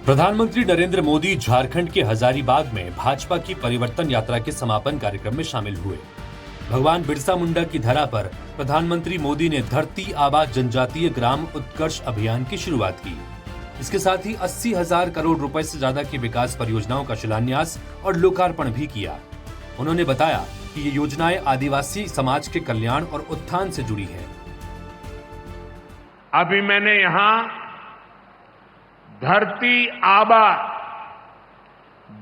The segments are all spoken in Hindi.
प्रधानमंत्री नरेंद्र मोदी झारखंड के हजारीबाग में भाजपा की परिवर्तन यात्रा के समापन कार्यक्रम में शामिल हुए। भगवान बिरसा मुंडा की धरा पर प्रधानमंत्री मोदी ने धरती आबा जनजातीय ग्राम उत्कर्ष अभियान की शुरुआत की। इसके साथ ही 80,000 करोड़ रुपए से ज्यादा की विकास परियोजनाओं का शिलान्यास और लोकार्पण भी किया। उन्होंने बताया कि ये योजनाएं आदिवासी समाज के कल्याण और उत्थान से जुड़ी है। अभी मैंने यहाँ धरती आबा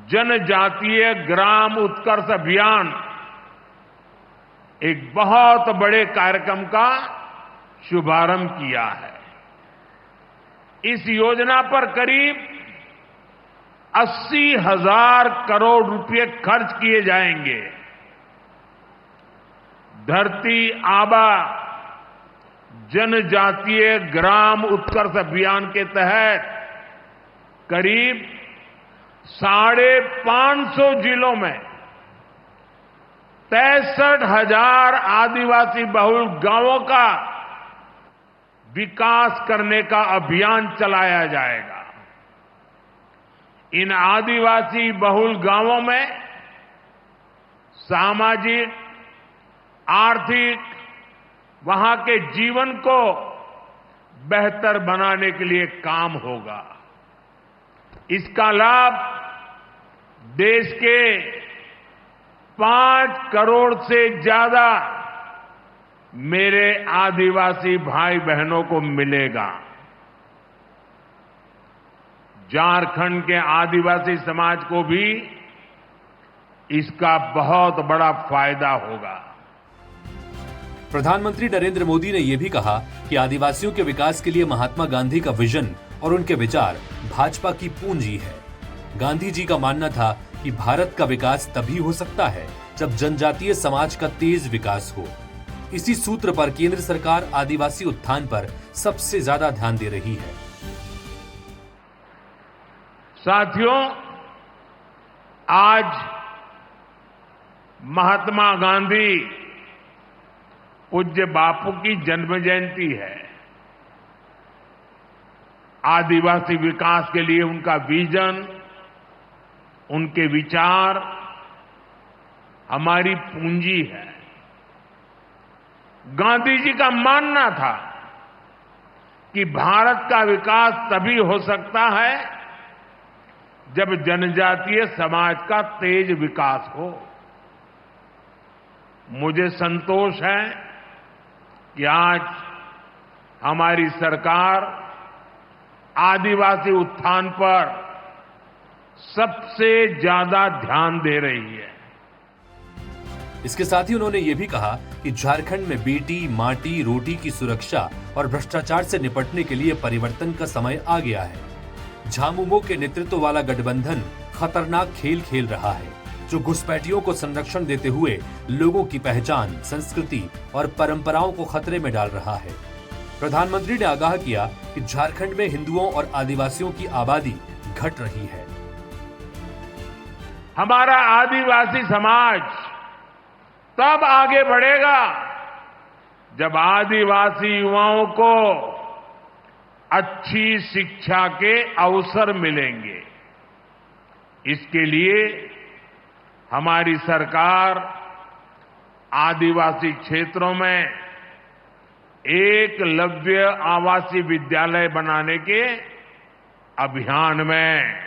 जनजातीय ग्राम उत्कर्ष अभियान एक बहुत बड़े कार्यक्रम का शुभारंभ किया है। इस योजना पर करीब 80,000 करोड़ रुपए खर्च किए जाएंगे। धरती आबा जनजातीय ग्राम उत्कर्ष अभियान के तहत करीब 550 जिलों में 63,000 आदिवासी बहुल गांवों का विकास करने का अभियान चलाया जाएगा। इन आदिवासी बहुल गांवों में सामाजिक, आर्थिक, वहां के जीवन को बेहतर बनाने के लिए काम होगा। इसका लाभ देश के 5 करोड़ से ज्यादा मेरे आदिवासी भाई बहनों को मिलेगा। झारखंड के आदिवासी समाज को भी इसका बहुत बड़ा फायदा होगा। प्रधानमंत्री नरेंद्र मोदी ने यह भी कहा कि आदिवासियों के विकास के लिए महात्मा गांधी का विजन और उनके विचार भाजपा की पूंजी है। गांधी जी का मानना था कि भारत का विकास तभी हो सकता है जब जनजातीय समाज का तेज विकास हो। इसी सूत्र पर केंद्र सरकार आदिवासी उत्थान पर सबसे ज्यादा ध्यान दे रही है। साथियों, आज महात्मा गांधी पूज्य बापू की जन्म जयंती है। आदिवासी विकास के लिए उनका विजन, उनके विचार हमारी पूंजी है। गांधी जी का मानना था कि भारत का विकास तभी हो सकता है जब जनजातीय समाज का तेज विकास हो। मुझे संतोष है कि आज हमारी सरकार आदिवासी उत्थान पर सबसे ज्यादा ध्यान दे रही है। इसके साथ ही उन्होंने ये भी कहा कि झारखंड में बेटी, माटी, रोटी की सुरक्षा और भ्रष्टाचार से निपटने के लिए परिवर्तन का समय आ गया है। झामुमो के नेतृत्व वाला गठबंधन खतरनाक खेल खेल रहा है, जो घुसपैठियों को संरक्षण देते हुए लोगों की पहचान, संस्कृति और परंपराओं को खतरे में डाल रहा है। प्रधानमंत्री ने आगाह किया कि झारखंड में हिंदुओं और आदिवासियों की आबादी घट रही है। हमारा आदिवासी समाज तब आगे बढ़ेगा जब आदिवासी युवाओं को अच्छी शिक्षा के अवसर मिलेंगे। इसके लिए हमारी सरकार आदिवासी क्षेत्रों में एकलव्य आवासीय विद्यालय बनाने के अभियान में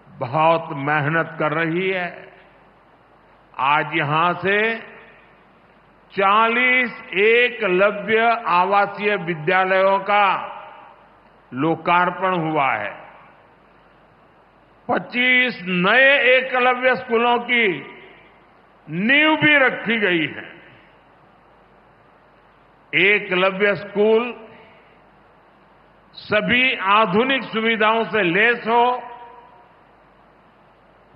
बहुत मेहनत कर रही है। आज यहां से 40 एकलव्य आवासीय विद्यालयों का लोकार्पण हुआ है। 25 नए एकलव्य स्कूलों की नींव भी रखी गई है। एकलव्य स्कूल सभी आधुनिक सुविधाओं से लैस हो,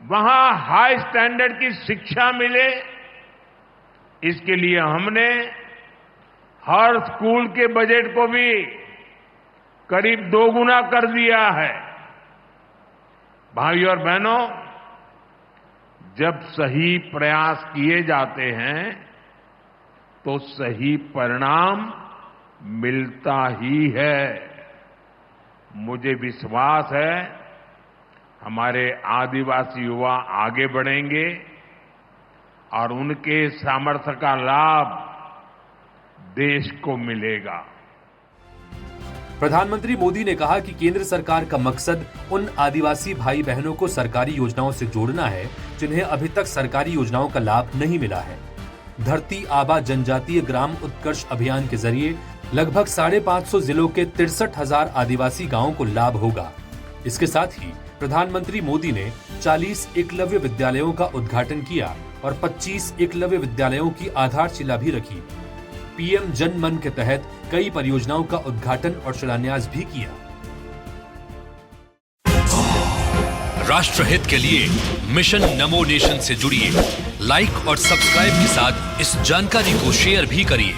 वहां हाई स्टैंडर्ड की शिक्षा मिले, इसके लिए हमने हर स्कूल के बजट को भी करीब 2 गुना कर दिया है। भाइयों और बहनों, जब सही प्रयास किए जाते हैं तो सही परिणाम मिलता ही है। मुझे विश्वास है हमारे आदिवासी युवा आगे बढ़ेंगे और उनके सामर्थ्य का लाभ देश को मिलेगा। प्रधानमंत्री मोदी ने कहा कि केंद्र सरकार का मकसद उन आदिवासी भाई बहनों को सरकारी योजनाओं से जोड़ना है जिन्हें अभी तक सरकारी योजनाओं का लाभ नहीं मिला है। धरती आबा जनजातीय ग्राम उत्कर्ष अभियान के जरिए लगभग 550 जिलों के 63,000 आदिवासी गांवों को लाभ होगा। इसके साथ ही प्रधानमंत्री मोदी ने 40 एकलव्य विद्यालयों का उद्घाटन किया और 25 एकलव्य विद्यालयों की आधारशिला भी रखी। पीएम जन मन के तहत कई परियोजनाओं का उद्घाटन और शिलान्यास भी किया। राष्ट्रहित के लिए मिशन नमो नेशन से जुड़िए, लाइक और सब्सक्राइब के साथ इस जानकारी को शेयर भी करिए।